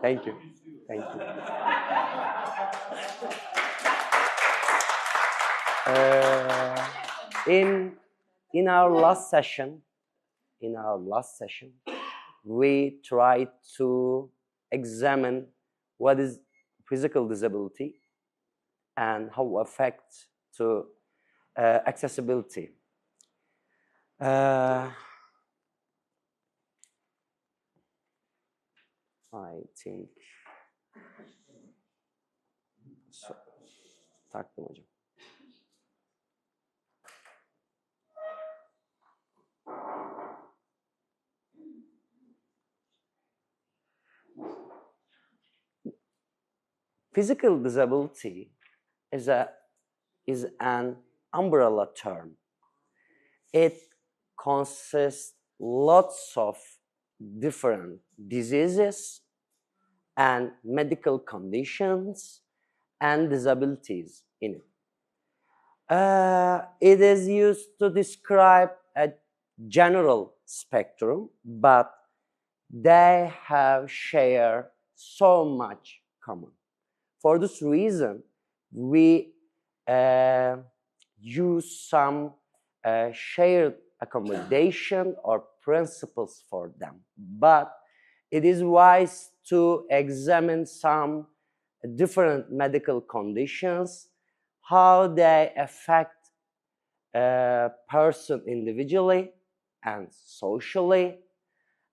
Thank you. Thank you. In our last session, we tried to examine what is physical disability and how it affects to accessibility. I think so. Taktım hocam. Physical disability is an umbrella term. It consists lots of different diseases and medical conditions and disabilities in it. It is used to describe a general spectrum, but they have shared so much common. For this reason, we use some shared accommodation or principles for them. But it is wise to examine some different medical conditions, how they affect a person individually and socially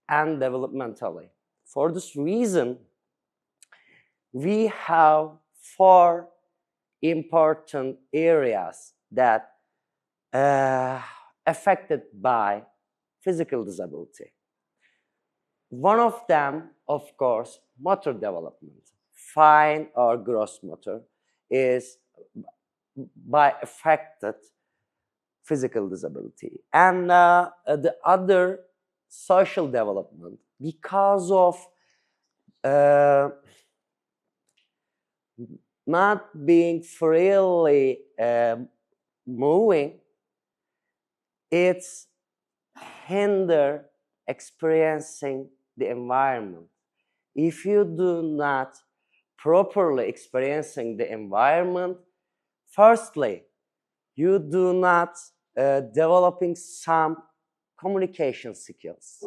and developmentally. For this reason, we have 4 important areas that affected by physical disability. One of them, of course, motor development. Fine or gross motor is by affected physical disability. And the other, social development, because of not being freely moving, it's hinder experiencing the environment. If you do not properly experiencing the environment, firstly, you do not developing some communication skills.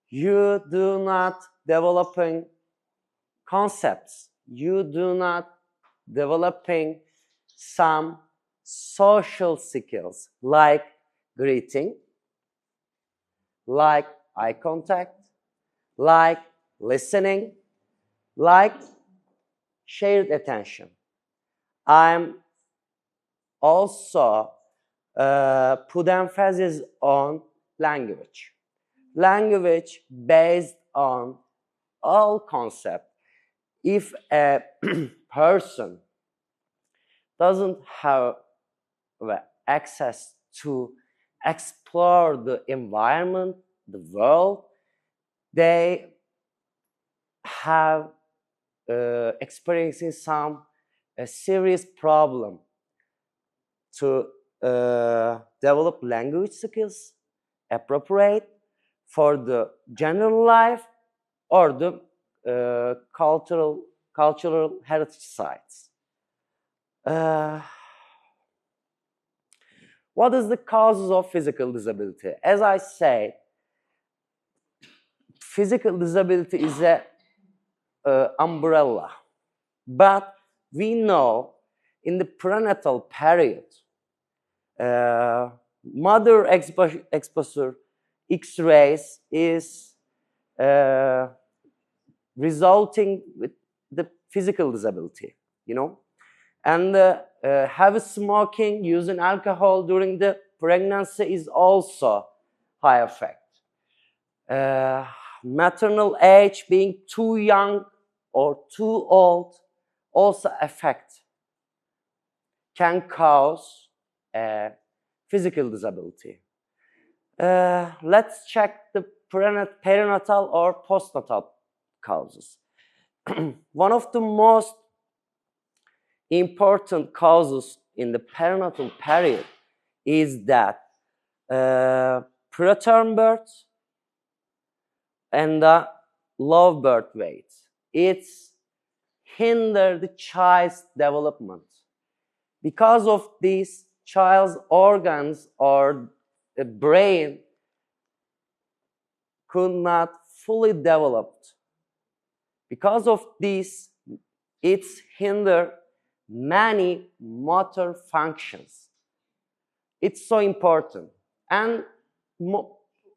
You do not developing concepts. You do not developing some social skills like greeting, like eye contact, like listening, like shared attention. I'm also put emphasis on language. Language based on all concepts. If a person doesn't have access to explore the environment, the world, they have experiencing some serious problem to develop language skills appropriate for the general life or the cultural heritage sites. What is the causes of physical disability? As I say, physical disability is a umbrella, but we know in the prenatal period, mother exposure X-rays is resulting with the physical disability, you know, and heavy smoking, using alcohol during the pregnancy is also high effect. Maternal age, being too young or too old, also affect, can cause physical disability. Let's check the perinatal or postnatal causes. One of the most important causes in the perinatal period is that preterm birth and the low birth weight. it's hinder the child's development. Because of this, child's organs or the brain could not fully develop. Because of this, it's hinder many motor functions. It's so important. And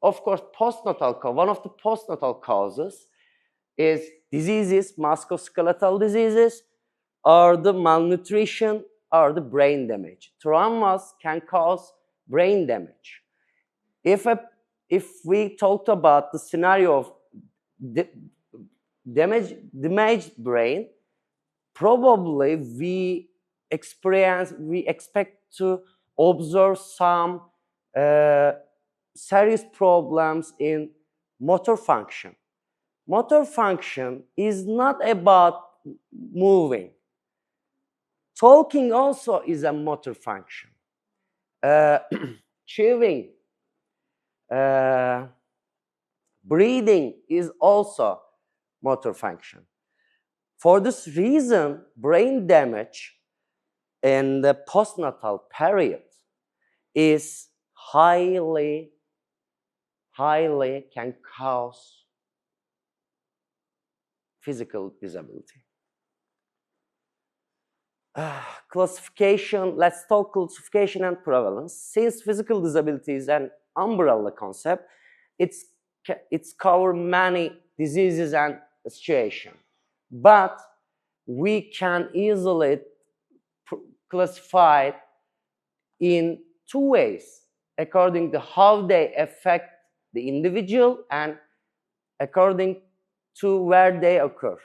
of course, one of the postnatal causes is diseases, musculoskeletal diseases, or the malnutrition, or the brain damage. Traumas can cause brain damage. If we talked about the scenario of damaged brain, probably we expect to observe some serious problems in motor function. Motor function is not about moving. Talking also is a motor function. Chewing, breathing is also motor function. For this reason, brain damage in the postnatal period is highly can cause physical disability. Classification, let's talk classification and prevalence. Since physical disability is an umbrella concept, it's cover many diseases and situations. But we can easily classify it in two ways, according to how they affect the individual and according to where they occur.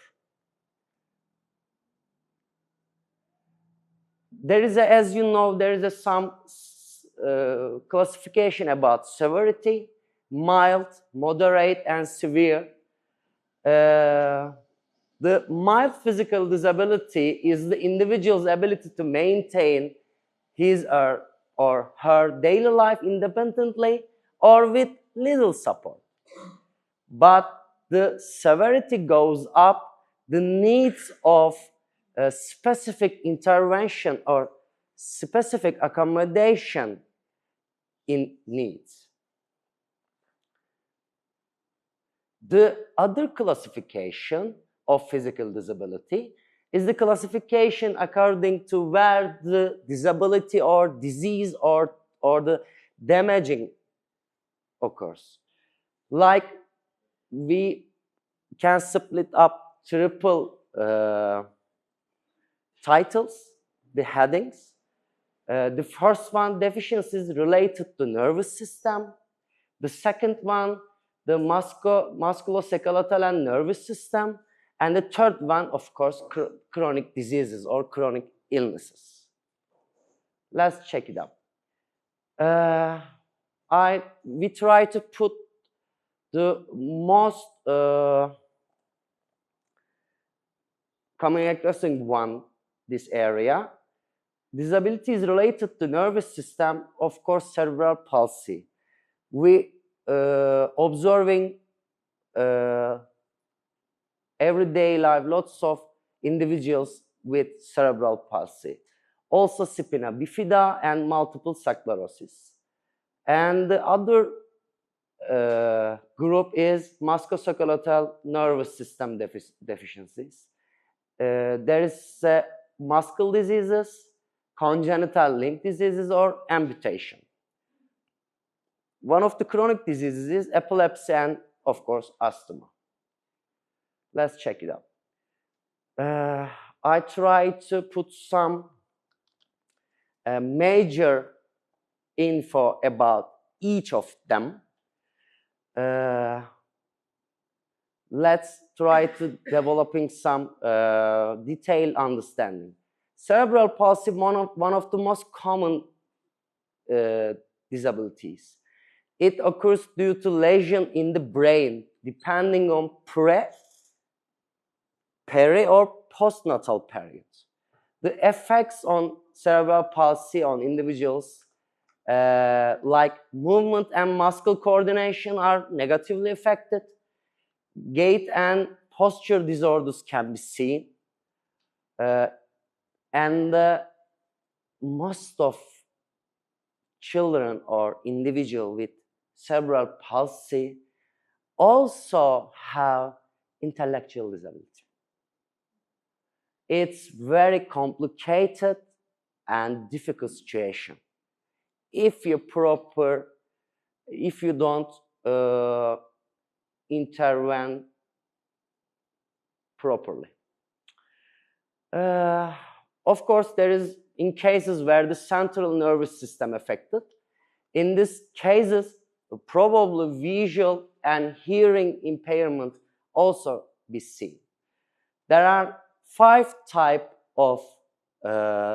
There is, as you know, there is some classification about severity, mild, moderate, and severe. The mild physical disability is the individual's ability to maintain his or her daily life independently or with little support. But the severity goes up, the needs of a specific intervention or specific accommodation in needs. The other classification of physical disability is the classification according to where the disability or disease or the damaging occurs. Like we can split up triple titles, the headings. The first one, deficiencies related to nervous system. The second one, the musculoskeletal and nervous system. And the third one, of course, chronic diseases or chronic illnesses. Let's check it out. We try to put the most common addressing one, this area. Disability is related to nervous system, of course, cerebral palsy. We observing everyday life, lots of individuals with cerebral palsy. Also spina bifida and multiple sclerosis. And the other group is musculoskeletal nervous system deficiencies. There is muscle diseases, congenital limb diseases, or amputation. One of the chronic diseases is epilepsy and, of course, asthma. Let's check it out. I try to put some major info about each of them. Let's try to developing some detailed understanding. Cerebral palsy, one of the most common disabilities. It occurs due to lesion in the brain, depending on peri or postnatal period. The effects on cerebral palsy on individuals like movement and muscle coordination are negatively affected. Gait and posture disorders can be seen. And most of children or individuals with cerebral palsy also have intellectual disability. It's very complicated and difficult situation if you don't intervene properly. Of course, there is in cases where the central nervous system affected. In these cases, probably visual and hearing impairment also be seen. There are 5 types of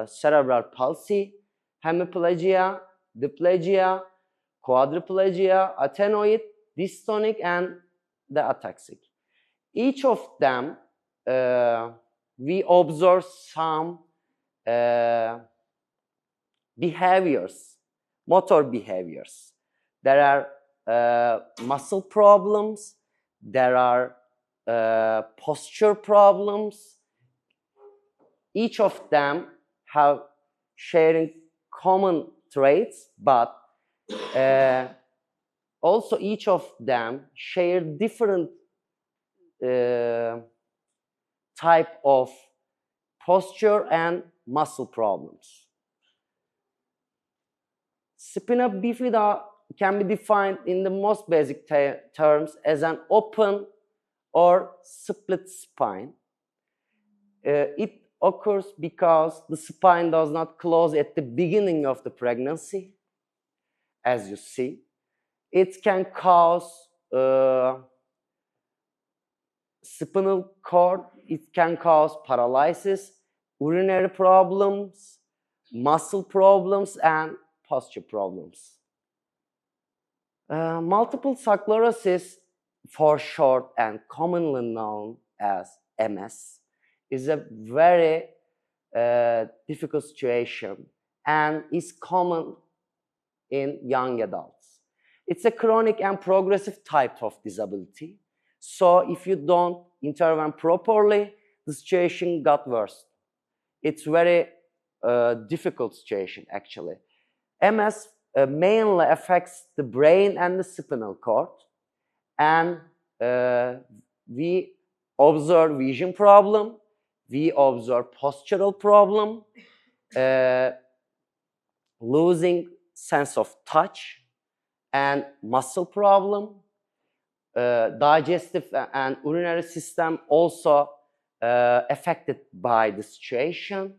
cerebral palsy: hemiplegia, diplegia, quadriplegia, athenoid, dystonic, and the ataxic. Each of them, we observe some behaviors, motor behaviors. There are muscle problems, there are posture problems. Each of them have sharing common traits, but also each of them share different type of posture and muscle problems. Spina bifida can be defined in the most basic terms as an open or split spine. It occurs because the spine does not close at the beginning of the pregnancy, as you see. It can cause spinal cord, it can cause paralysis, urinary problems, muscle problems, and posture problems. Multiple sclerosis, for short and commonly known as MS, is a very difficult situation and is common in young adults. It's a chronic and progressive type of disability. So if you don't intervene properly, the situation got worse. It's very difficult situation actually. MS mainly affects the brain and the spinal cord, and we observe vision problem, we observe postural problem, losing sense of touch, and muscle problem. Digestive and urinary system also affected by the situation.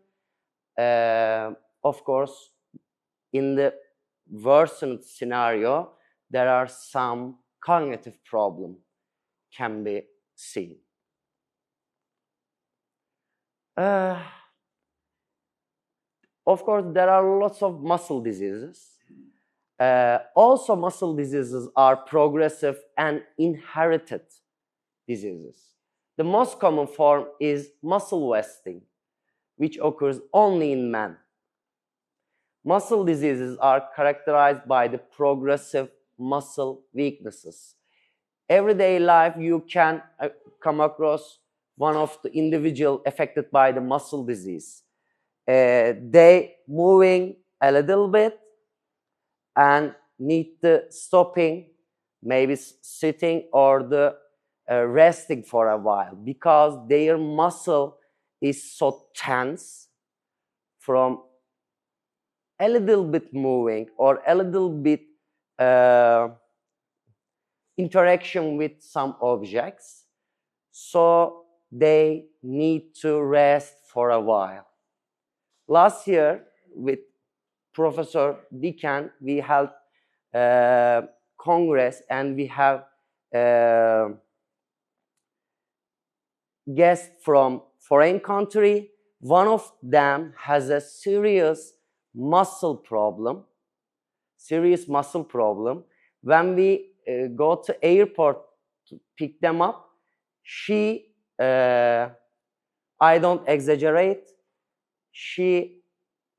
Of course, in the worsened scenario, there are some cognitive problem can be seen. Of course, there are lots of muscle diseases. Also, muscle diseases are progressive and inherited diseases. The most common form is muscle wasting, which occurs only in men. Muscle diseases are characterized by the progressive muscle weaknesses. Everyday life, you can come across one of the individual affected by the muscle disease. They moving a little bit and need the stopping, maybe sitting or the resting for a while, because their muscle is so tense from a little bit moving or a little bit interaction with some objects, so they need to rest for a while. Last year, with Professor Diken, we held Congress, and we have guests from foreign country. One of them has a serious muscle problem. When we go to airport to pick them up, she, I don't exaggerate, she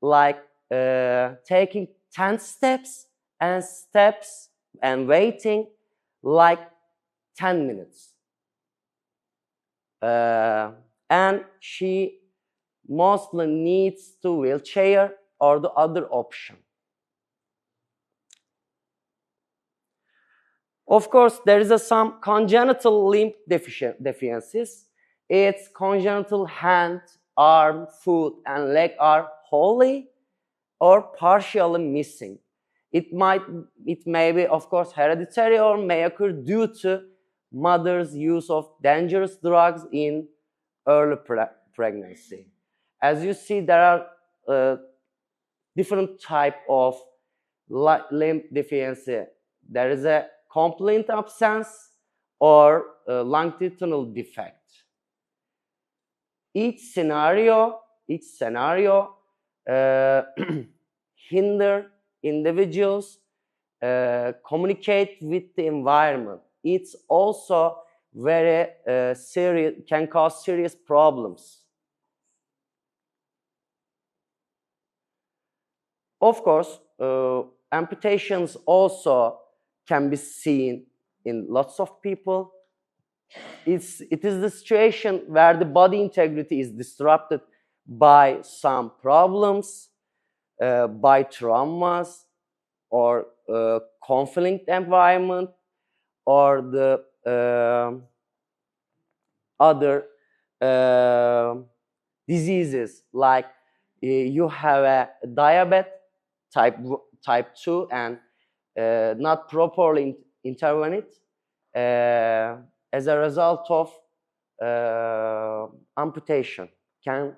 like taking 10 steps and waiting like 10 minutes. and she mostly needs to wheelchair or the other option. Of course, there is some congenital limb deficiencies. It's congenital hand, arm, foot, and leg are wholly or partially missing. It may be, of course, hereditary or may occur due to mother's use of dangerous drugs in early pregnancy. As you see, there are different type of limb deficiency. There is a complete absence or longitudinal defect. Each scenario hinder individuals communicate with the environment. It's also very serious, can cause serious problems. Of course, amputations also can be seen in lots of people. It is the situation where the body integrity is disrupted by some problems, by traumas, or conflict environment, or the other diseases, like you have a diabetes type 2 and not properly intervened as a result of amputation can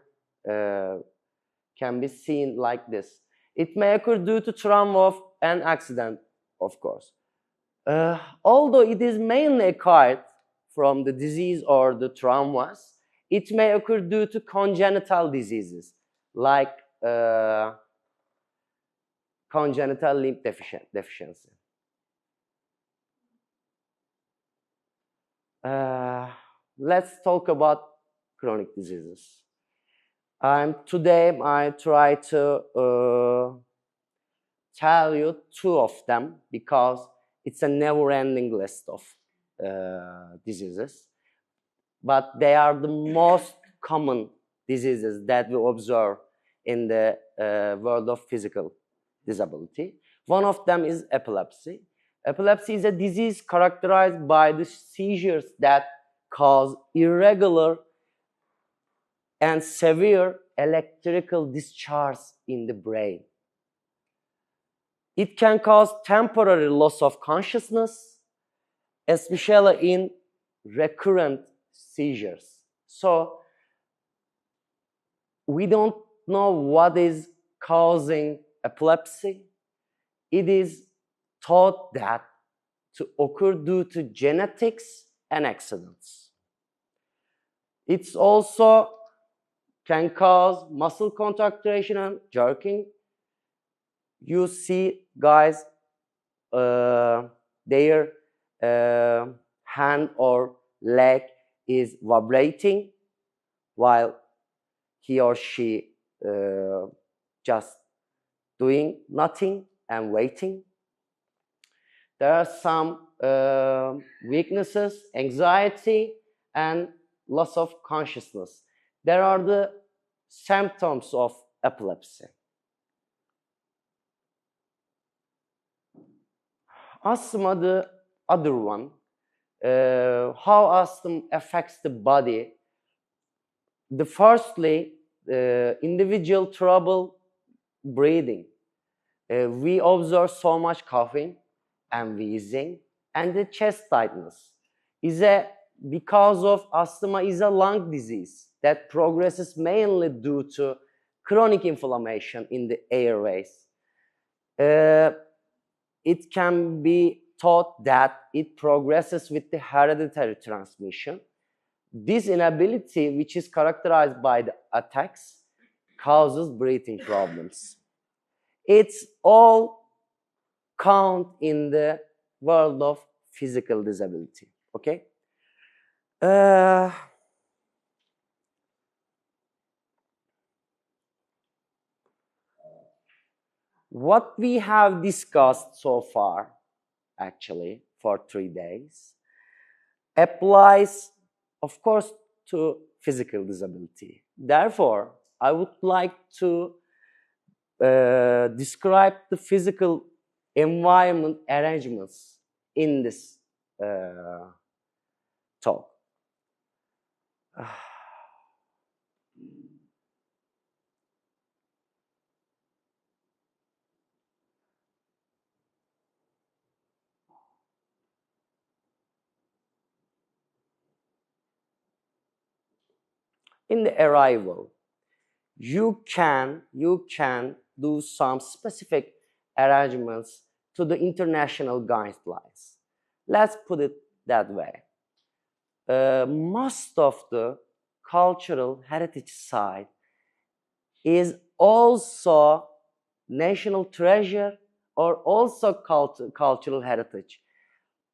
be seen like this. It may occur due to trauma of an accident, of course. Although it is mainly acquired from the disease or the traumas, it may occur due to congenital diseases like congenital limb deficiency. Let's talk about chronic diseases. Today I try to tell you 2 of them because it's a never-ending list of diseases. But they are the most common diseases that we observe in the world of physical disability. One of them is epilepsy. Epilepsy is a disease characterized by the seizures that cause irregular and severe electrical discharge in the brain. It can cause temporary loss of consciousness, especially in recurrent seizures. So we don't know what is causing epilepsy. It is thought that to occur due to genetics and accidents. It's also can cause muscle contraction and jerking. You see guys, their hand or leg is vibrating while he or she just doing nothing and waiting. There are some weaknesses, anxiety, and loss of consciousness. There are the symptoms of epilepsy. Asthma, the other one. How asthma affects the body. Firstly, individual trouble breathing. We observe so much coughing and wheezing, and the chest tightness because of asthma is a lung disease that progresses mainly due to chronic inflammation in the airways. It can be thought that it progresses with the hereditary transmission. This inability, which is characterized by the attacks, causes breathing problems. It's all count in the world of physical disability, okay? What we have discussed so far, actually, for 3 days, applies, of course, to physical disability. Therefore, I would like to describe the physical environment arrangements in this talk. In the arrival, you can do some specific arrangements to the international guidelines. Let's put it that way. Most of the cultural heritage site is also national treasure or also cultural heritage.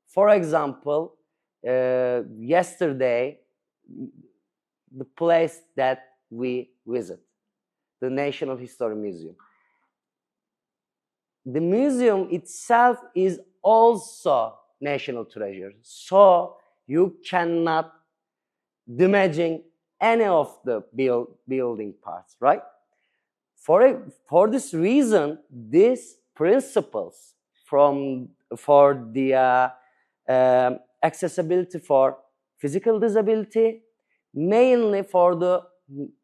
For example, yesterday, the place that we visit, the National History Museum. The museum itself is also national treasure. So you cannot damage any of the building parts, right? For this reason, these principles for the accessibility for physical disability, mainly for the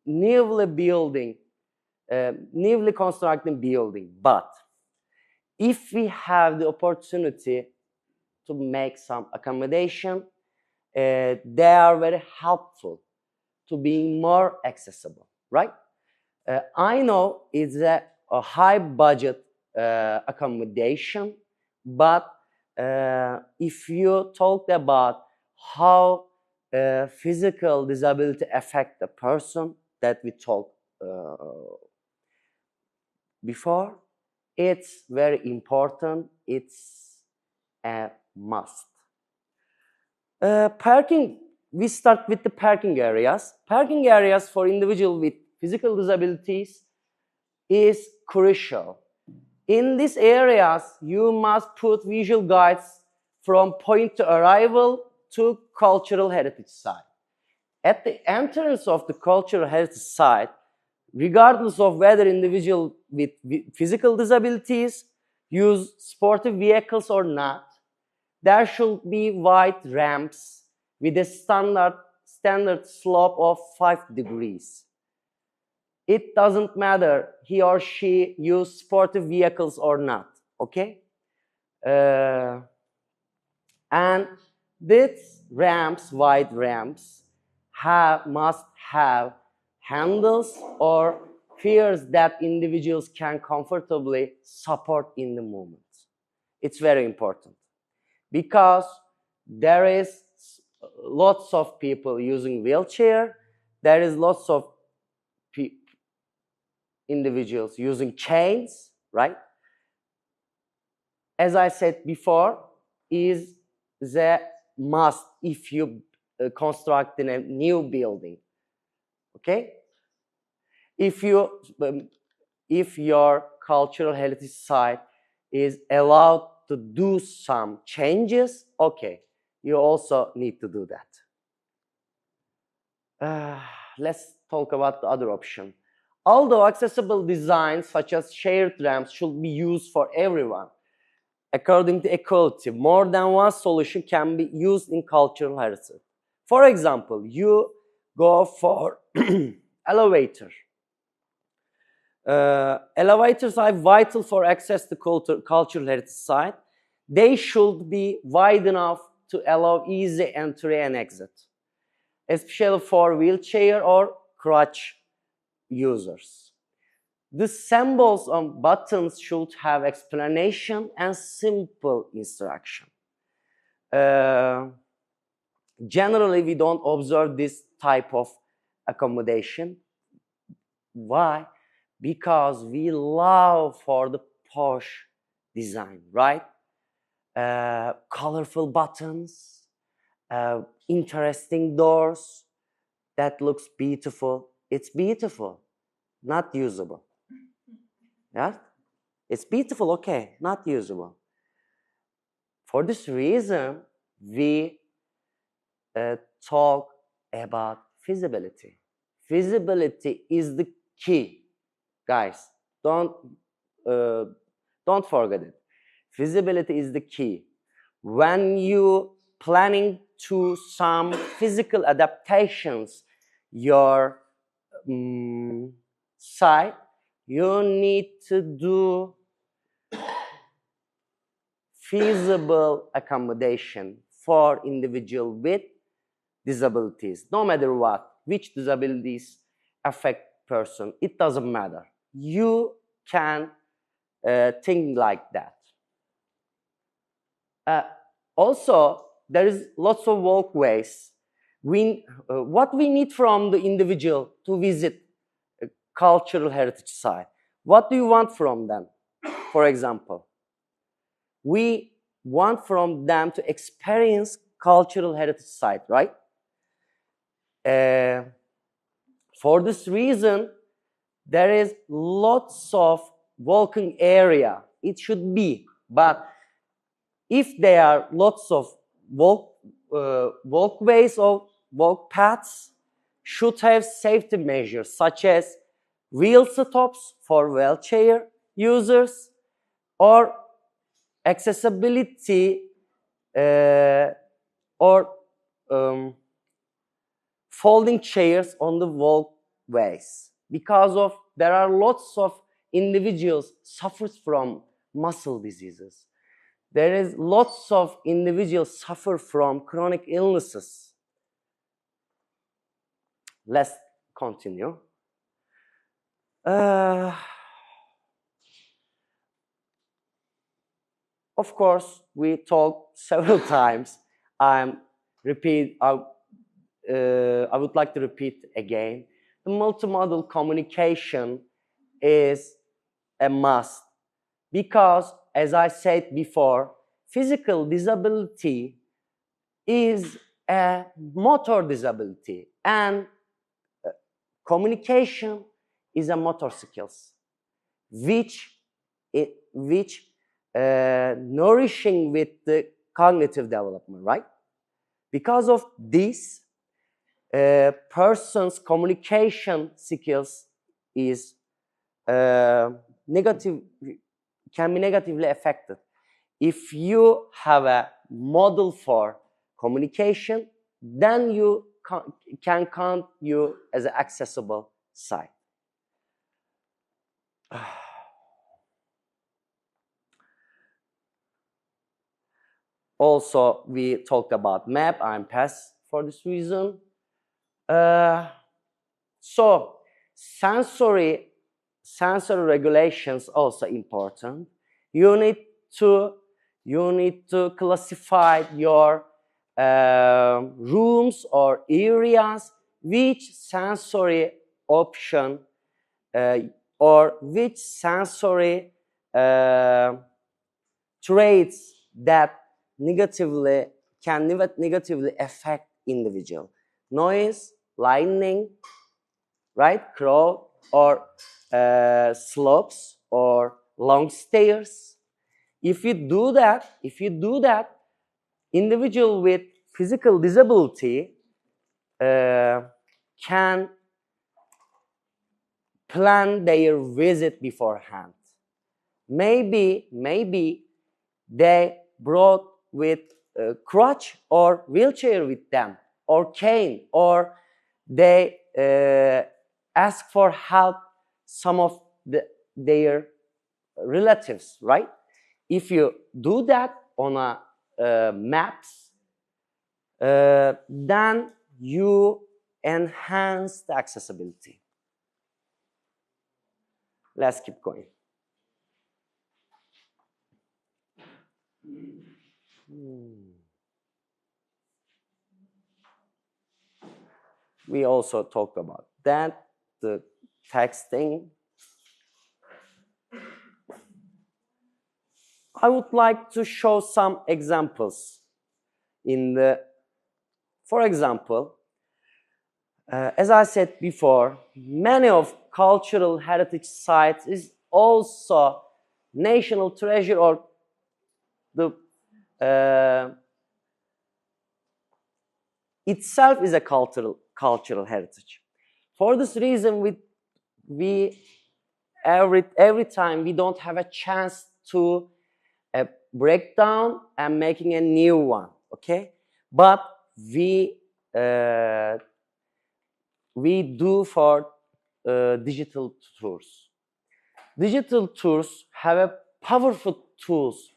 newly constructing building. But if we have the opportunity to make some accommodation, they are very helpful to being more accessible, right? I know it's a high budget accommodation, but if you talked about how physical disability affect the person that we talked before, it's very important. It's a must. Parking. We start with the parking areas. Parking areas for individuals with physical disabilities is crucial. In these areas, you must put visual guides from point to arrival to cultural heritage site. At the entrance of the cultural heritage site, regardless of whether individual with physical disabilities use sportive vehicles or not, there should be wide ramps with a standard slope of 5 degrees. It doesn't matter he or she use sportive vehicles or not, okay? And these ramps, wide ramps, must have handles or piers that individuals can comfortably support in the movement. It's very important because there is lots of people using wheelchair, there is lots of individuals using chains, right? As I said before, is the must if you construct in a new building, okay? If your cultural heritage site is allowed to do some changes, okay, you also need to do that. Let's talk about the other option. Although accessible designs such as shared ramps should be used for everyone, according to equality, more than one solution can be used in cultural heritage. For example, you go for elevator. Elevators are vital for access to cultural heritage site. They should be wide enough to allow easy entry and exit, especially for wheelchair or crutch users. The symbols on buttons should have explanation and simple instruction. Generally, we don't observe this type of accommodation. Why? Because we love for the posh design, right? Colorful buttons, interesting doors, that looks beautiful. It's beautiful, not usable. Yeah? It's beautiful, okay, not usable. For this reason, we talk about feasibility. Feasibility is the key, guys. Don't forget it. Feasibility is the key. When you planning to some physical adaptations, your site, you need to do feasible accommodation for individual with disabilities, no matter what, which disabilities affect person, it doesn't matter. You can think like that. Also, there is lots of walkways. What we need from the individual to visit a cultural heritage site? What do you want from them? For example, we want from them to experience cultural heritage site, right? For this reason, there is lots of walking area. It should be, but if there are lots of walkways or walk paths, should have safety measures such as wheel stops for wheelchair users or accessibility or folding chairs on the walkways, because of there are lots of individuals suffers from muscle diseases. There is lots of individuals suffer from chronic illnesses. Let's continue. Of course, we talked several times. I would like to repeat again. The multimodal communication is a must because, as I said before, physical disability is a motor disability and communication is a motor skills which nourishing with the cognitive development, right? Because of this, person's communication skills is can be negatively affected. If you have a model for communication, then you can count you as an accessible site. Also, we talked about map. I'm past for this reason. So, sensory regulations also important. You need to classify your rooms or areas, which sensory option or which sensory traits that can negatively affect individual. Noise, lightning, right? Crowd or slopes or long stairs. If you do that, individual with physical disability can plan their visit beforehand. Maybe they brought with a crutch or wheelchair with them, or cane, or they ask for help some of their relatives, right? If you do that on a maps, then you enhance the accessibility. Let's keep going. We also talked about that, the texting. I would like to show some examples for example, as I said before, many of cultural heritage sites is also national treasure, or the itself is a cultural cultural heritage. For this reason, every time we don't have a chance to break down and making a new one, okay? But we do for digital tours. Digital tours have a powerful tools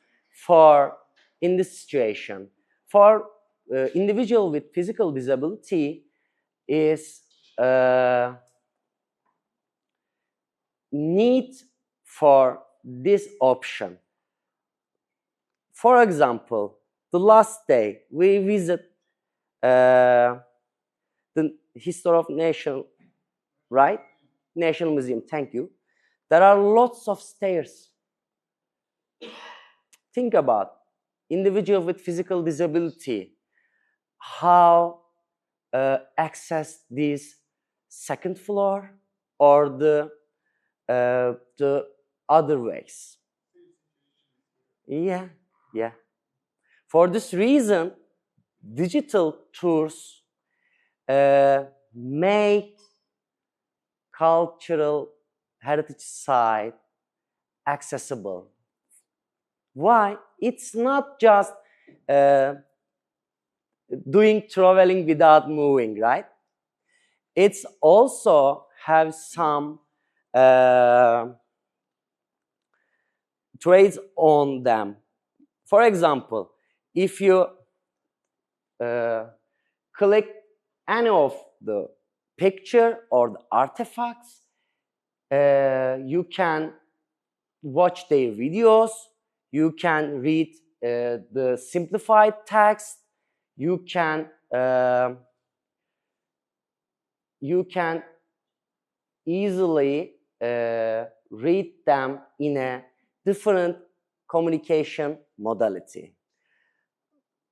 for in this situation. For individual with physical disability is need for this option. For example, the last day we visit the History of Nation, right? National Museum, thank you. There are lots of stairs. Think about individual with physical disability, how access this second floor or the other ways. Yeah. For this reason, digital tours make cultural heritage site accessible. Why? It's not just doing traveling without moving, right? It's also have some traits on them. For example, if you click any of the picture or the artifacts, you can watch their videos, you can read the simplified text, you can easily read them in a different communication modality.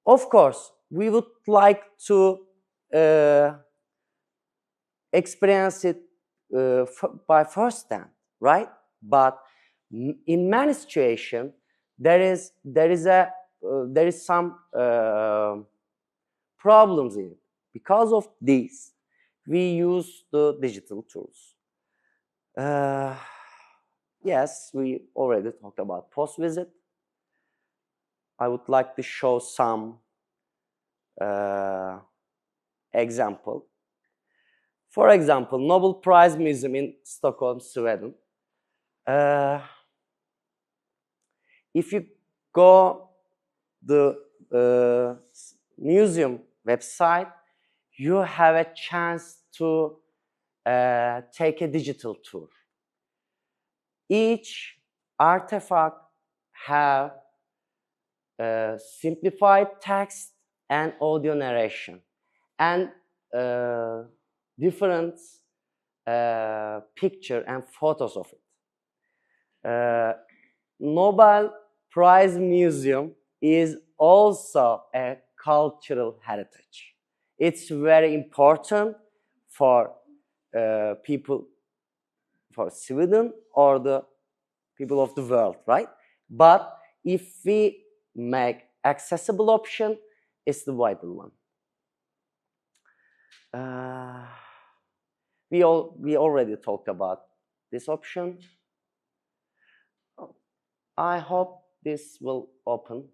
Of course, we would like to experience it by first hand, right? But in many situations, there is some problems in it. Because of this, we use the digital tools. Yes, we already talked about post-visit. I would like to show some example. For example, Nobel Prize Museum in Stockholm, Sweden. If you go the museum website, you have a chance to take a digital tour. Each artifact have simplified text and audio narration and different picture and photos of it. Nobel Prize Museum is also a cultural heritage. It's very important for people for Sweden or the people of the world, right? But if we make accessible option, it's the vital one. We already talked about this option. I hope this will open.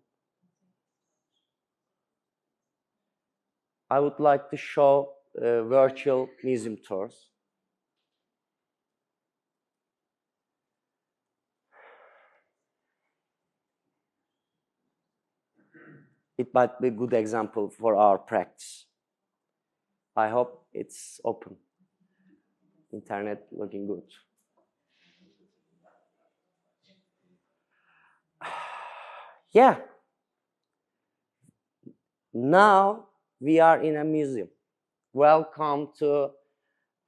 I would like to show virtual museum tours. It might be a good example for our practice. I hope it's open. Internet looking good. Yeah. Now we are in a museum. Welcome to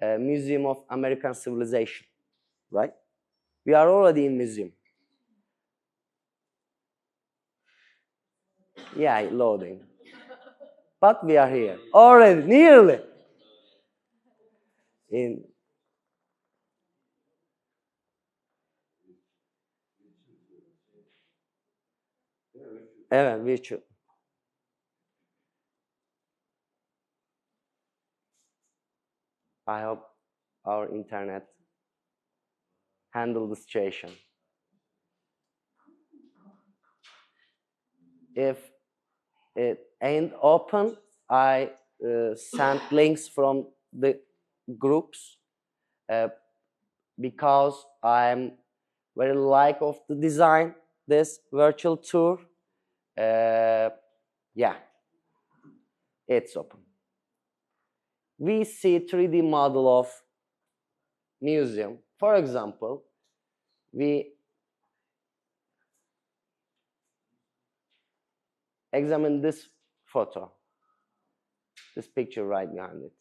a Museum of American Civilization, right? We are already in museum. Yeah, loading. But we are here already, nearly. Evet, virtual. I hope our internet handle the situation. If it ain't open, I sent links from the groups because I'm very like of the design this virtual tour. Yeah, it's open. We see 3D model of museum. For example, we examine this photo, this picture right behind it.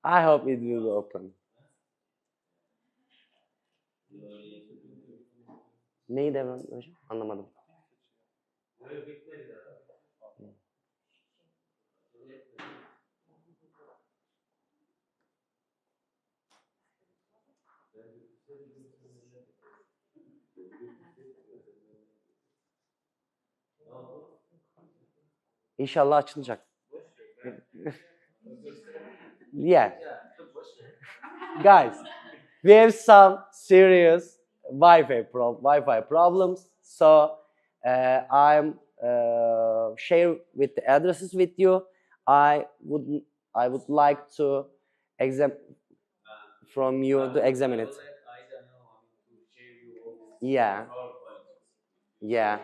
I hope it will open. Neyi devam hocam? Anlamadım. İnşallah açılacak. Yeah. Guys, we have some serious Wi-Fi problems, so I'm share with the addresses with you. I would like to from you to examine it. Yeah. Yeah.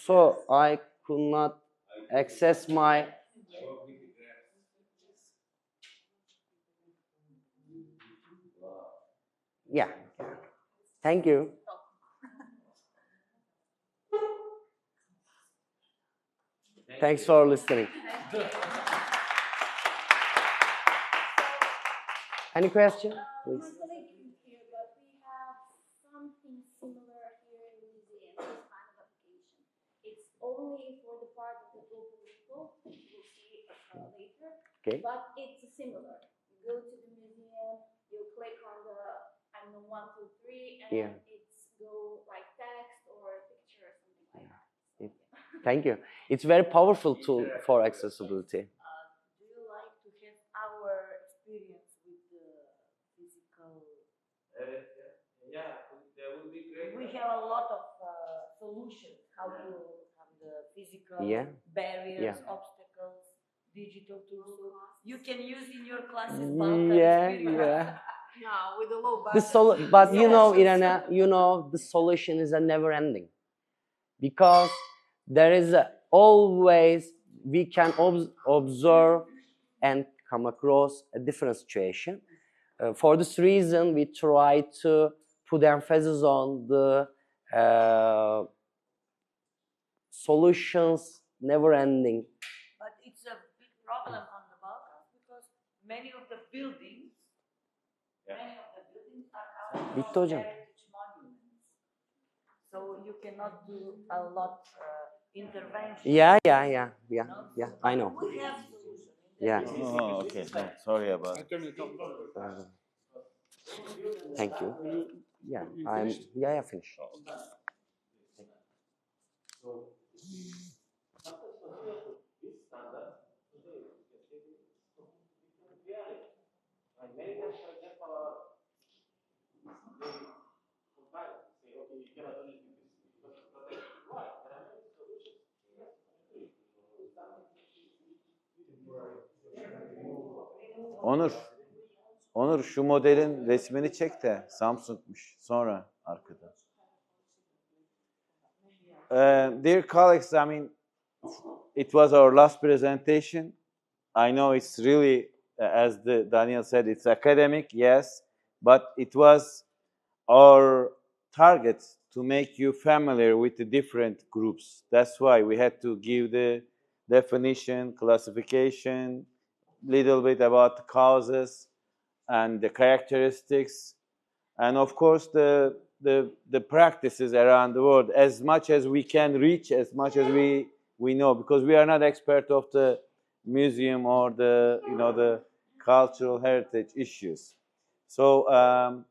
So I could not access my. Yeah. Thank you. Thanks for listening. Any question, please? But we have something similar here in the museum, this kind of application. It's only for the part of the global people, we'll see later, Okay. but it's similar. You go to the museum, you click on the, I don't know, 1, 2, 3, and it's go like text or a picture or something like that. So, yeah. Thank you. It's very powerful tool for accessibility. Do you like to have our experience with the physical? Yeah, that would be great. We have a lot of solutions how to have the physical barriers, obstacles, digital tools. You can use in your classes. Yeah, with a low budget. But you know, Irana, the solution is a never ending, because there is always we can observe and come across a different situation. For this reason, we try to put emphasis on the solutions never ending. But it's a big problem on the Balkans because many of the buildings are Bitti hocam. heritage monuments. So you cannot do a lot intervention. Yeah. I know. We have solutions. Yeah. Oh, okay. No, sorry about it. Thank you. Yeah, finished. Onur şu modelin resmini çek de Samsung'muş sonra arkada. Dear colleagues, I mean, it was our last presentation. I know it's really, as Daniel said, it's academic, yes, but it was our target to make you familiar with the different groups. That's why we had to give the definition, classification, little bit about the causes and the characteristics, and of course the practices around the world, as much as we can reach, as much as we know, because we are not expert of the museum or the cultural heritage issues. So